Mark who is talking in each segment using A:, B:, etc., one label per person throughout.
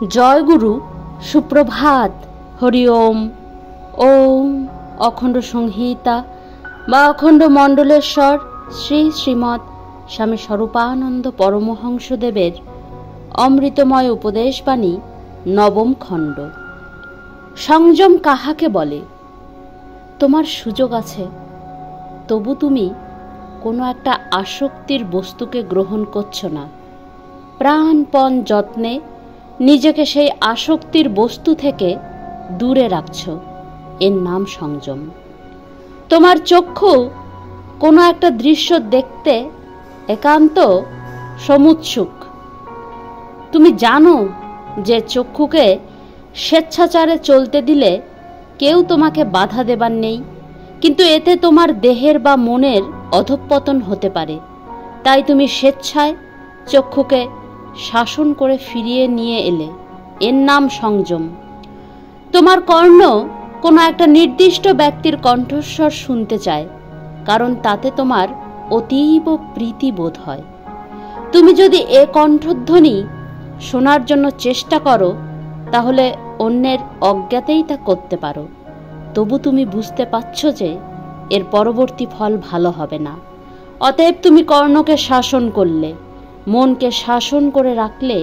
A: জয় গুরু, সুপ্রভাত, হরি ওম। ওম অখণ্ড সংহিতা বা অখণ্ড মণ্ডলেশ্বর শ্রী শ্রীমৎ স্বামী স্বরূপানন্দ পরমহংসদেবের অমৃতময় উপদেশবাণী, নবম খণ্ড। সংযম কাহাকে বলে? তোমার সুযোগ আছে, তবু তুমি কোনো একটা আসক্তির বস্তুকে গ্রহণ করছো না। প্রাণপণ যত্নে নিজেকে সেই আসক্তির বস্তু থেকে দূরে রাখছ। এর নাম সংযম। তোমার চক্ষু কোনো একটা দৃশ্য দেখতে একান্ত সমুৎসুক। তুমি জানো যে চক্ষুকে স্বেচ্ছাচারে চলতে দিলে কেউ তোমাকে বাধা দেবার নেই, কিন্তু এতে তোমার দেহের বা মনের অধঃপতন হতে পারে। তাই তুমি স্বেচ্ছায় চক্ষুকে শাসন করে ফিরিয়ে নিয়ে এলে। এর নাম সংযম। তোমার কর্ণ কোনো একটা নির্দিষ্ট ব্যক্তির কণ্ঠস্বর শুনতে চায়, কারণ তাতে তোমার অতীব প্রীতি বোধ হয়। তুমি যদি এ কণ্ঠধ্বনি শোনার জন্য চেষ্টা করো, তাহলে অন্যের অজ্ঞাতেই তা করতে পারো। তবু তুমি বুঝতে পারছ যে এর পরবর্তী ফল ভালো হবে না। অতএব তুমি কর্ণকে শাসন করলে, মনকে শাসন করে রাখলে,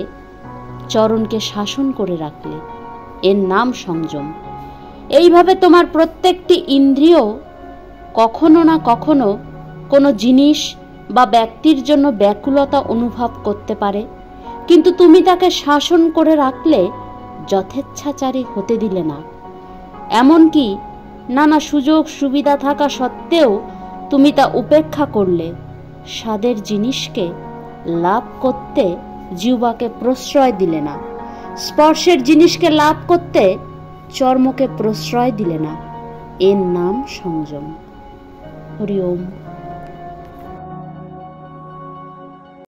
A: চরণকে শাসন করে রাখলে। এর নাম সংযম। এইভাবে তোমার প্রত্যেকটি ইন্দ্রিয় কখনো না কখনো কোনো জিনিস বা ব্যক্তির জন্য ব্যাকুলতা অনুভব করতে পারে, কিন্তু তুমি তাকে শাসন করে রাখলে, যথেচ্ছাচারী হতে দিলে না। এমনকি নানা সুযোগ সুবিধা থাকা সত্ত্বেও তুমি তা উপেক্ষা করলে। স্বাদের জিনিসকে লাভ করতে জিহ্বাকে প্রশ্রয় দিলে না। স্পর্শের জিনিসকে লাভ করতে চর্মকে প্রশ্রয় দিলে না। এর নাম সংযম। হরি ওম।